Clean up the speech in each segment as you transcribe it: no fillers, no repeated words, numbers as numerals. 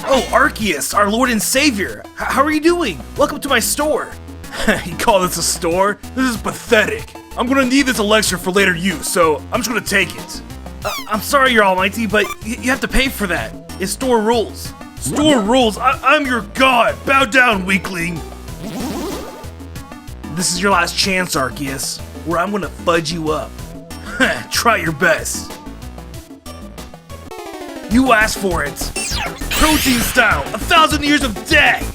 Oh, Arceus, our Lord and Savior. How are you doing? Welcome to my store. You call this a store? This is pathetic. I'm gonna need this elixir for later use, so I'm just gonna take it. I'm sorry, Your Almighty, but you have to pay for that. It's store rules. Store rules? I'm your god. Bow down, weakling. This is your last chance, Arceus, where I'm gonna fudge you up. Try your best. You asked for it. Protein style, 1,000 years of death.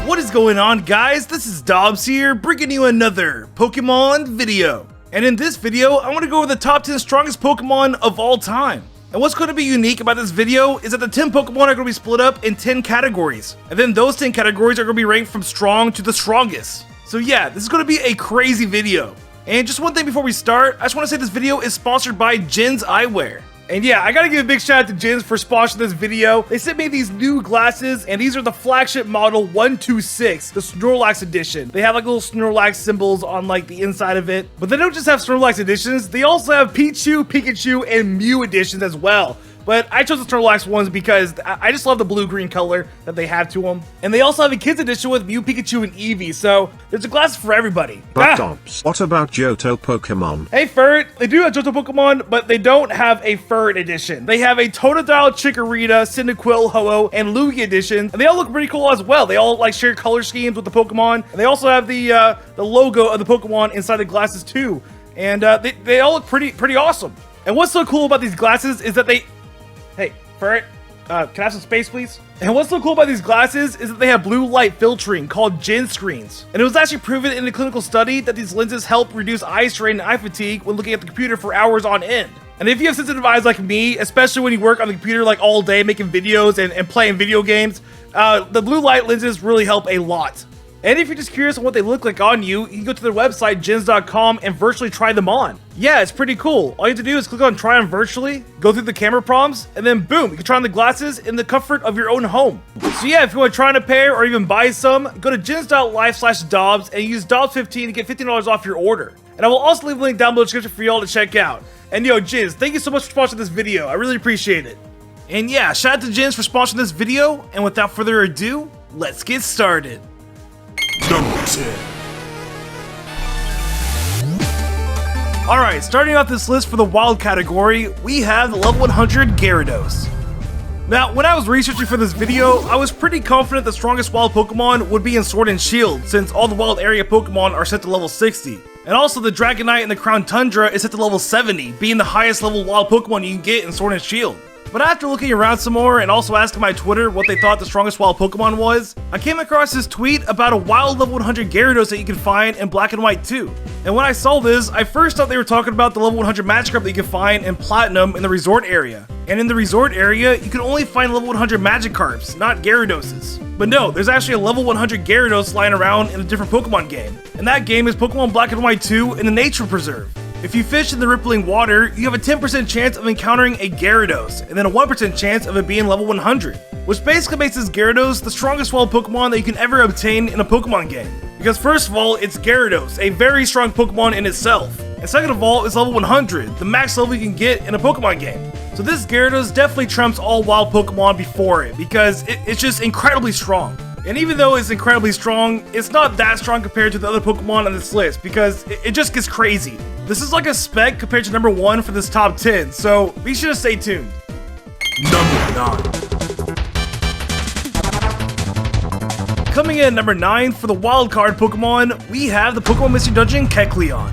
What is going on, guys? This is Dobbs here, bringing you another Pokemon video. And in this video, I want to go over the top 10 strongest Pokemon of all time. And what's going to be unique about this video is that the 10 Pokemon are going to be split up in 10 categories. And then those 10 categories are going to be ranked from strong to the strongest. So yeah, this is going to be a crazy video. And just one thing before we start, I just want to say this video is sponsored by Jin's Eyewear. And yeah, I gotta give a big shout out to Jin's for sponsoring this video. They sent me these new glasses, and these are the flagship model 126, the Snorlax edition. They have like little Snorlax symbols on like the inside of it. But they don't just have Snorlax editions, they also have Pichu, Pikachu, and Mew editions as well. But I chose the Snorlax ones because I just love the blue-green color that they have to them. And they also have a kids edition with Mew, Pikachu, and Eevee, so there's a glass for everybody. But Dobbs, what about Johto Pokemon? Hey Ferret, they do have Johto Pokemon, but they don't have a Ferret edition. They have a Totodile, Chikorita, Cyndaquil, Ho-Oh, and Lugia edition, and they all look pretty cool as well. They all like share color schemes with the Pokemon, and they also have the logo of the Pokemon inside the glasses too. And they all look pretty awesome. And what's so cool about these glasses is that Hey, Ferret, can I have some space, please? And what's so cool about these glasses is that they have blue light filtering called Jin screens. And it was actually proven in a clinical study that these lenses help reduce eye strain and eye fatigue when looking at the computer for hours on end. And if you have sensitive eyes like me, especially when you work on the computer like all day making videos and playing video games, the blue light lenses really help a lot. And if you're just curious on what they look like on you, you can go to their website, jins.com, and virtually try them on. Yeah, it's pretty cool. All you have to do is click on try on virtually, go through the camera prompts, and then boom, you can try on the glasses in the comfort of your own home. So yeah, if you want to try on a pair or even buy some, go to jins.live/Dobbs and use Dobbs15 to get $15 off your order. And I will also leave a link down below in the description for y'all to check out. And yo, Jins, thank you so much for sponsoring this video. I really appreciate it. And yeah, shout out to Jins for sponsoring this video. And without further ado, let's get started. Number 10. Alright, starting off this list for the wild category, we have the level 100 Gyarados. Now, when I was researching for this video, I was pretty confident the strongest wild Pokemon would be in Sword and Shield, since all the wild area Pokemon are set to level 60. And also the Dragonite and the Crown Tundra is set to level 70, being the highest level wild Pokemon you can get in Sword and Shield. But after looking around some more and also asking my Twitter what they thought the strongest wild Pokemon was, I came across this tweet about a wild level 100 Gyarados that you can find in Black and White 2. And when I saw this, I first thought they were talking about the level 100 Magikarp that you can find in Platinum in the resort area. And in the resort area, you can only find level 100 Magikarps, not Gyaradoses. But no, there's actually a level 100 Gyarados lying around in a different Pokemon game. And that game is Pokemon Black and White 2 in the Nature Preserve. If you fish in the rippling water, you have a 10% chance of encountering a Gyarados, and then a 1% chance of it being level 100, which basically makes this Gyarados the strongest wild Pokemon that you can ever obtain in a Pokemon game. Because first of all, it's Gyarados, a very strong Pokemon in itself, and second of all, it's level 100, the max level you can get in a Pokemon game. So this Gyarados definitely trumps all wild Pokemon before it, because it's just incredibly strong. And even though it's incredibly strong, it's not that strong compared to the other Pokemon on this list, because it just gets crazy. This is like a spec compared to number 1 for this top 10, so be sure to stay tuned. Number 9. Coming in at number 9 for the Wildcard Pokemon, we have the Pokemon Mystery Dungeon Kecleon.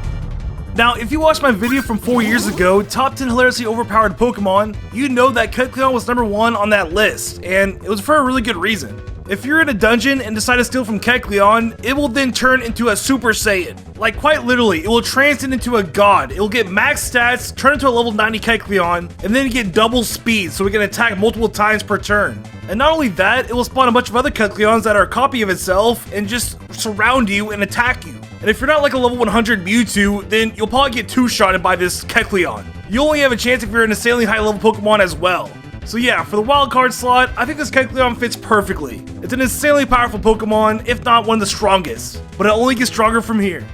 Now, if you watched my video from 4 years ago, top 10 hilariously overpowered Pokemon, you know that Kecleon was number 1 on that list, and it was for a really good reason. If you're in a dungeon and decide to steal from Kecleon, it will then turn into a Super Saiyan. Like quite literally, it will transcend into a god. It will get max stats, turn into a level 90 Kecleon, and then get double speed so it can attack multiple times per turn. And not only that, it will spawn a bunch of other Kecleons that are a copy of itself and just surround you and attack you. And if you're not like a level 100 Mewtwo, then you'll probably get two-shotted by this Kecleon. You only have a chance if you're an insanely high level Pokemon as well. So yeah, for the wildcard slot, I think this Kecleon fits perfectly. It's an insanely powerful Pokemon, if not one of the strongest, but it only gets stronger from here.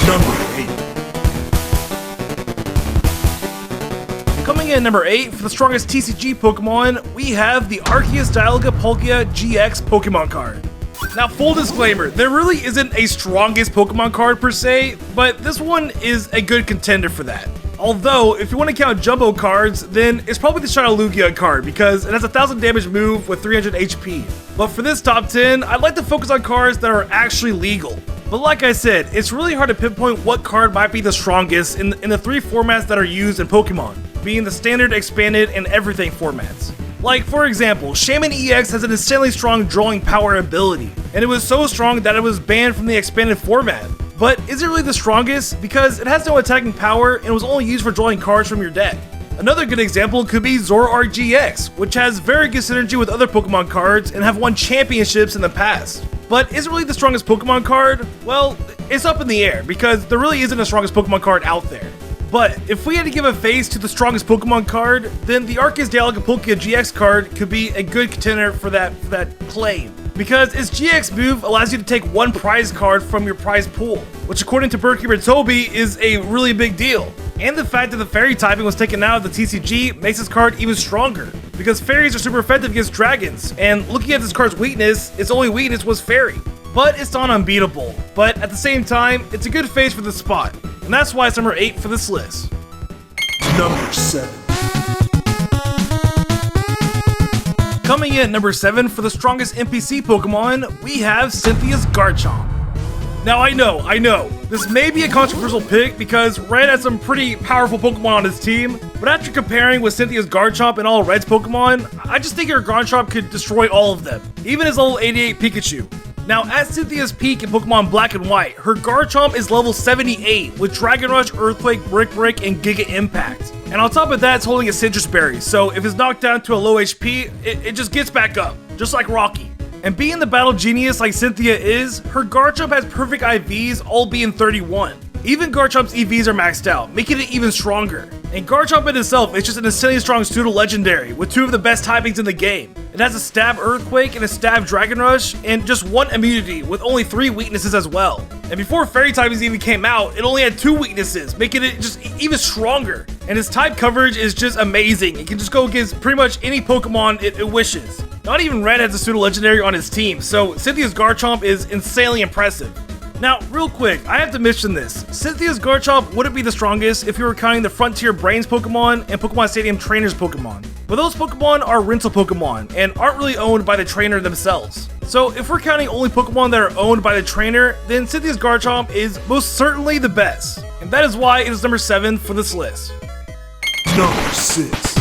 Number 8. Coming in at number 8, for the strongest TCG Pokemon, we have the Arceus Dialogue GX Pokemon card. Now, full disclaimer, there really isn't a strongest Pokemon card per se, but this one is a good contender for that. Although, if you want to count jumbo cards, then it's probably the Shadowlugia card because it has a 1000 damage move with 300 HP. But for this top 10, I'd like to focus on cards that are actually legal. But like I said, it's really hard to pinpoint what card might be the strongest in the 3 formats that are used in Pokemon, being the standard, expanded, and everything formats. Like, for example, Shaman EX has an insanely strong drawing power ability, and it was so strong that it was banned from the expanded format. But is it really the strongest? Because it has no attacking power and was only used for drawing cards from your deck. Another good example could be Zoroark GX, which has very good synergy with other Pokemon cards and have won championships in the past. But is it really the strongest Pokemon card? Well, it's up in the air because there really isn't a strongest Pokemon card out there. But if we had to give a face to the strongest Pokemon card, then the Arceus Dialogue GX card could be a good contender for that claim. Because its GX move allows you to take one prize card from your prize pool, which according to Birdkeeper Toby is a really big deal. And the fact that the fairy typing was taken out of the TCG makes this card even stronger, because fairies are super effective against dragons, and looking at this card's weakness, its only weakness was fairy. But it's not unbeatable, but at the same time, it's a good face for the spot, and that's why it's number 8 for this list. Number 7. Coming in at number 7 for the strongest NPC Pokemon, we have Cynthia's Garchomp. Now I know, this may be a controversial pick because Red has some pretty powerful Pokemon on his team, but after comparing with Cynthia's Garchomp and all Red's Pokemon, I just think her Garchomp could destroy all of them, even his level 88 Pikachu. Now, at Cynthia's peak in Pokemon Black and White, her Garchomp is level 78 with Dragon Rush, Earthquake, Brick Break, and Giga Impact. And on top of that, it's holding a Citrus Berry, so if it's knocked down to a low HP, it just gets back up, just like Rocky. And being the battle genius like Cynthia is, her Garchomp has perfect IVs, all being 31. Even Garchomp's EVs are maxed out, making it even stronger. And Garchomp in itself is just an insanely strong pseudo legendary with 2 of the best typings in the game. It has a Stab Earthquake and a Stab Dragon Rush, and just 1 immunity with only 3 weaknesses as well. And before fairy typings even came out, it only had 2 weaknesses, making it just even stronger. And its type coverage is just amazing. It can just go against pretty much any Pokemon it wishes. Not even Red has a pseudo legendary on his team, so Cynthia's Garchomp is insanely impressive. Now, real quick, I have to mention this. Cynthia's Garchomp wouldn't be the strongest if you were counting the Frontier Brains Pokemon and Pokemon Stadium Trainers Pokemon. But those Pokemon are rental Pokemon and aren't really owned by the trainer themselves. So if we're counting only Pokemon that are owned by the trainer, then Cynthia's Garchomp is most certainly the best. And that is why it is number 7 for this list. Number 6.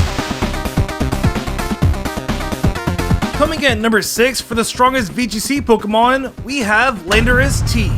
Coming in at number 6 for the strongest VGC Pokemon, we have Landorus T.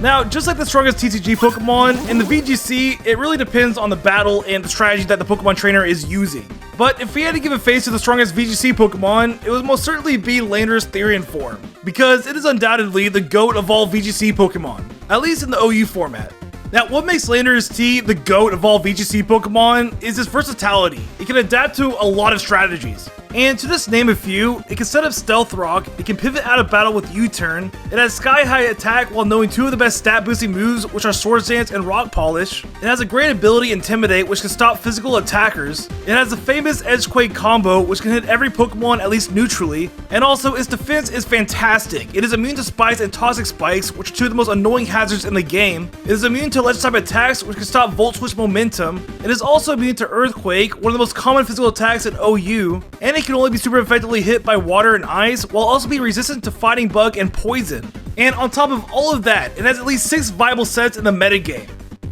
Now, just like the strongest TCG Pokemon, in the VGC, it really depends on the battle and the strategy that the Pokemon trainer is using. But if we had to give a face to the strongest VGC Pokemon, it would most certainly be Landorus Therian form, because it is undoubtedly the GOAT of all VGC Pokemon, at least in the OU format. Now, what makes Landorus T the GOAT of all VGC Pokemon is its versatility. It can adapt to a lot of strategies. And to just name a few, it can set up Stealth Rock, it can pivot out of battle with U-Turn, it has Sky High Attack while knowing 2 of the best stat boosting moves, which are Swords Dance and Rock Polish. It has a great ability Intimidate, which can stop physical attackers. It has the famous Edgequake combo, which can hit every Pokemon at least neutrally. And also, its defense is fantastic. It is immune to Spikes and Toxic Spikes, which are 2 of the most annoying hazards in the game. It is immune to Ledge type attacks, which can stop Volt Switch momentum. It is also immune to Earthquake, one of the most common physical attacks in OU. And it can only be super effectively hit by water and ice, while also being resistant to Fighting Bug and Poison. And on top of all of that, it has at least 6 viable sets in the metagame.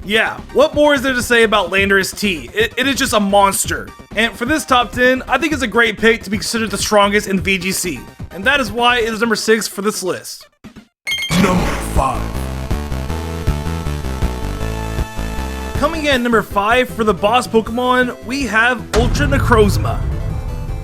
Yeah, what more is there to say about Landorus T? It is just a monster. And for this top 10, I think it's a great pick to be considered the strongest in VGC. and that is why it is number 6 for this list. Number 5. Coming in at number 5 for the boss Pokemon, we have Ultra Necrozma.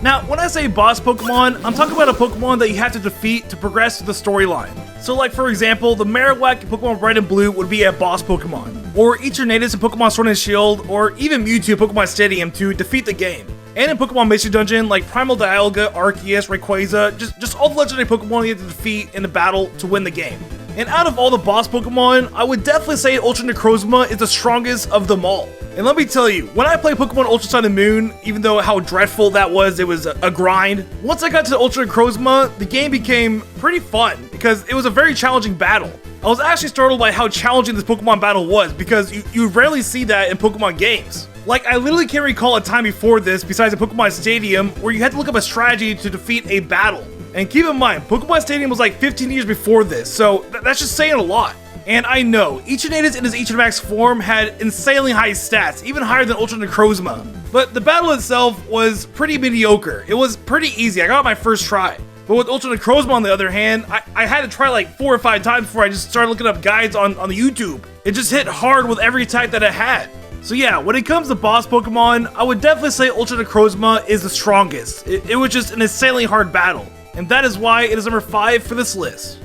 Now, when I say boss Pokemon, I'm talking about a Pokemon that you have to defeat to progress through the storyline. So like for example, the Marowak in Pokemon Red and Blue would be a boss Pokemon, or Eternatus in Pokemon Sword and Shield, or even Mewtwo in Pokemon Stadium to defeat the game. And in Pokemon Mystery Dungeon, like Primal Dialga, Arceus, Rayquaza, just all the legendary Pokemon you have to defeat in the battle to win the game. And out of all the boss Pokemon, I would definitely say Ultra Necrozma is the strongest of them all. And let me tell you, when I played Pokemon Ultra Sun and Moon, even though how dreadful that was, it was a grind, once I got to Ultra Necrozma, the game became pretty fun, because it was a very challenging battle. I was actually startled by how challenging this Pokemon battle was, because you rarely see that in Pokemon games. Like, I literally can't recall a time before this, besides a Pokemon Stadium, where you had to look up a strategy to defeat a battle. And keep in mind, Pokemon Stadium was like 15 years before this, so that's just saying a lot. And I know, Eternatus in his Etermax form had insanely high stats, even higher than Ultra Necrozma. But the battle itself was pretty mediocre. It was pretty easy, I got my first try. But with Ultra Necrozma on the other hand, I had to try like 4 or 5 times before I just started looking up guides on the YouTube. It just hit hard with every attack that it had. So yeah, when it comes to boss Pokemon, I would definitely say Ultra Necrozma is the strongest. It was just an insanely hard battle. And that is why it is number 5 for this list.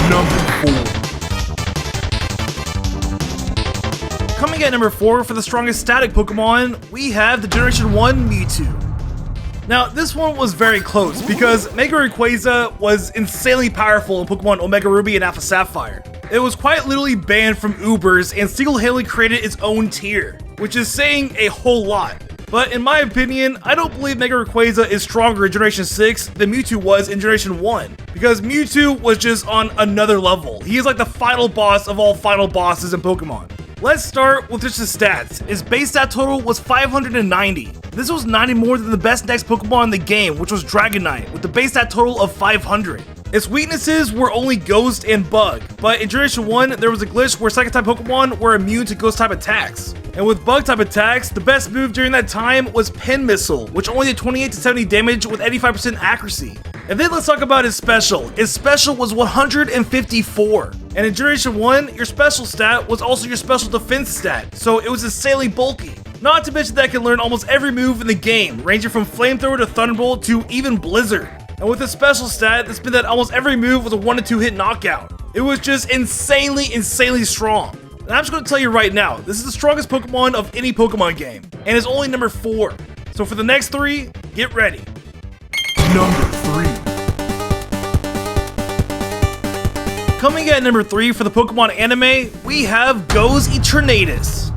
Number 4. Coming at number 4 for the strongest static Pokemon, we have the Generation 1 Mewtwo. Now, this one was very close because Mega Rayquaza was insanely powerful in Pokemon Omega Ruby and Alpha Sapphire. It was quite literally banned from Ubers and single-handedly created its own tier, which is saying a whole lot. But in my opinion, I don't believe Mega Rayquaza is stronger in Generation 6 than Mewtwo was in Generation 1, because Mewtwo was just on another level. He is like the final boss of all final bosses in Pokemon. Let's start with just his stats. His base stat total was 590. This was 90 more than the best next Pokemon in the game, which was Dragonite, with the base stat total of 500. Its weaknesses were only Ghost and Bug, but in Generation 1, there was a glitch where Psychic-type Pokemon were immune to Ghost-type attacks. And with Bug-type attacks, the best move during that time was Pin Missile, which only did 28 to 70 damage with 85% accuracy. And then let's talk about his special. His special was 154. And in Generation 1, your special stat was also your special defense stat, so it was insanely bulky. Not to mention that it can learn almost every move in the game, ranging from Flamethrower to Thunderbolt to even Blizzard. And with a special stat, this meant that almost every move was a 1 to 2 hit knockout. It was just insanely strong. And I'm just going to tell you right now, this is the strongest Pokemon of any Pokemon game, and is only number 4. So for the next 3, get ready. Number 3. Coming at number 3 for the Pokemon anime, we have Go's Eternatus.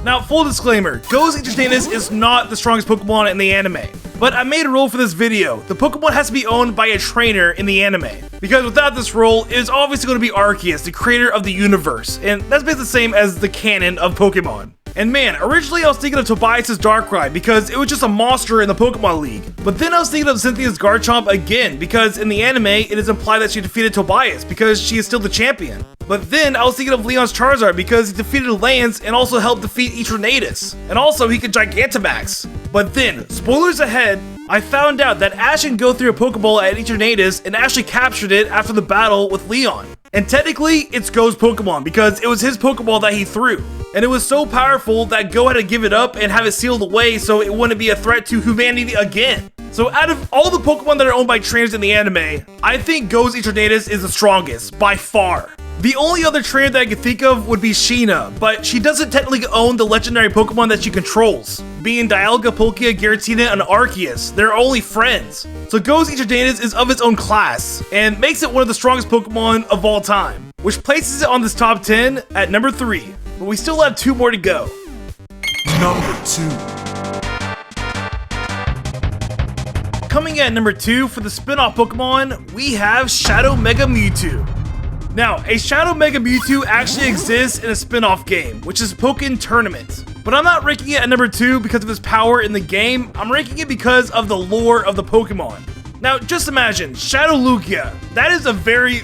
Now, full disclaimer, Go's Eternatus is not the strongest Pokemon in the anime. But I made a rule for this video. The Pokemon has to be owned by a trainer in the anime. Because without this role, it is obviously going to be Arceus, the creator of the universe. And that's basically the same as the canon of Pokemon. And man, originally I was thinking of Tobias' Darkrai because it was just a monster in the Pokemon League. But then I was thinking of Cynthia's Garchomp again because in the anime, it is implied that she defeated Tobias because she is still the champion. But then I was thinking of Leon's Charizard because he defeated Lance and also helped defeat Eternatus. And also he could Gigantamax. But then, spoilers ahead, I found out that Ash can go through a Pokeball at Eternatus and actually captured it after the battle with Leon. And technically, it's Go's Pokemon because it was his Pokeball that he threw. And it was so powerful that Go had to give it up and have it sealed away so it wouldn't be a threat to humanity again. So out of all the Pokemon that are owned by trainers in the anime, I think Go's Eternatus is the strongest, by far. The only other trainer that I could think of would be Sheena, but she doesn't technically own the legendary Pokemon that she controls. Being Dialga, Palkia, Giratina, and Arceus, they're only friends. So Go's Eternatus is of its own class, and makes it one of the strongest Pokemon of all time, which places it on this top 10 at number 3, but we still have 2 more to go. Number 2. Coming at number 2 for the spin-off Pokemon, we have Shadow Mega Mewtwo. Now, a Shadow Mega Mewtwo actually exists in a spin-off game, which is Pokken Tournament. But I'm not ranking it at number 2 because of its power in the game, I'm ranking it because of the lore of the Pokemon. Now, just imagine, Shadow Lugia. That is a very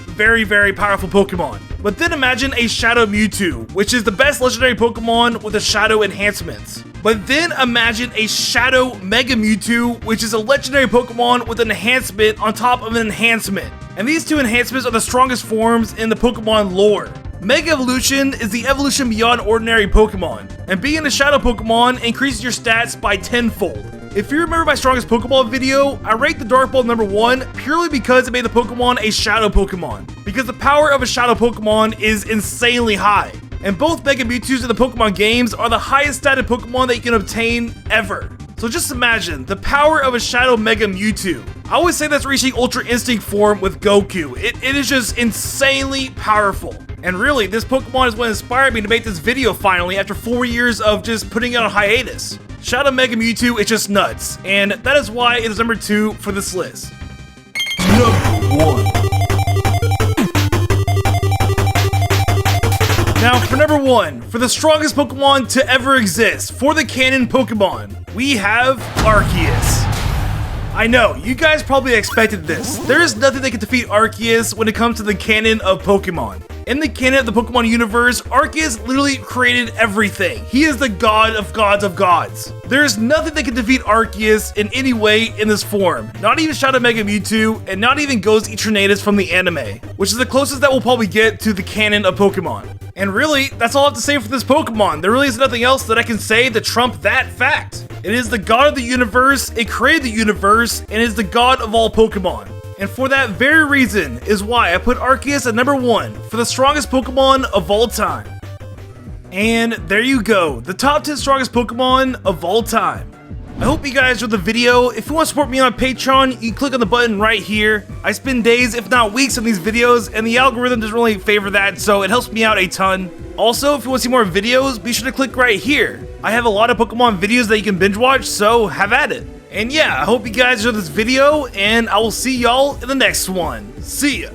powerful Pokemon. But then imagine a Shadow Mewtwo, which is the best legendary Pokemon with the Shadow enhancements. But then imagine a Shadow Mega Mewtwo, which is a legendary Pokemon with an enhancement on top of an enhancement. And these two enhancements are the strongest forms in the Pokemon lore. Mega Evolution is the evolution beyond ordinary Pokemon, and being a Shadow Pokemon increases your stats by tenfold. If you remember my strongest Pokeball video, I ranked the Dark Ball number 1 purely because it made the Pokemon a Shadow Pokemon, because the power of a Shadow Pokemon is insanely high. And both Mega Mewtwo's in the Pokemon games are the highest statted Pokemon that you can obtain ever. So just imagine the power of a Shadow Mega Mewtwo. I always say that's reaching Ultra Instinct form with Goku. It is just insanely powerful. And really, this Pokemon is what inspired me to make this video finally after 4 years of just putting it on hiatus. Shadow Mega Mewtwo is just nuts, and that is why it is number 2 for this list. Number 1. Now for number 1, for the strongest Pokemon to ever exist, for the canon Pokemon, we have Arceus. I know, you guys probably expected this. There is nothing that can defeat Arceus when it comes to the canon of Pokemon. In the canon of the Pokemon universe, Arceus literally created everything. He is the god of gods of gods. There is nothing that can defeat Arceus in any way in this form. Not even Shadow Mega Mewtwo, and not even Ghost Eternatus from the anime, which is the closest that we'll probably get to the canon of Pokemon. And really, that's all I have to say for this Pokemon. There really is nothing else that I can say to trump that fact. It is the god of the universe, it created the universe, and is the god of all Pokemon. And for that very reason is why I put Arceus at number 1 for the strongest Pokemon of all time. And there you go, the top 10 strongest Pokemon of all time. I hope you guys enjoyed the video. If you want to support me on Patreon, you can click on the button right here. I spend days, if not weeks, on these videos, and the algorithm doesn't really favor that, so it helps me out a ton. Also, if you want to see more videos, be sure to click right here. I have a lot of Pokemon videos that you can binge watch, so have at it. And yeah, I hope you guys enjoyed this video, and I will see y'all in the next one. See ya!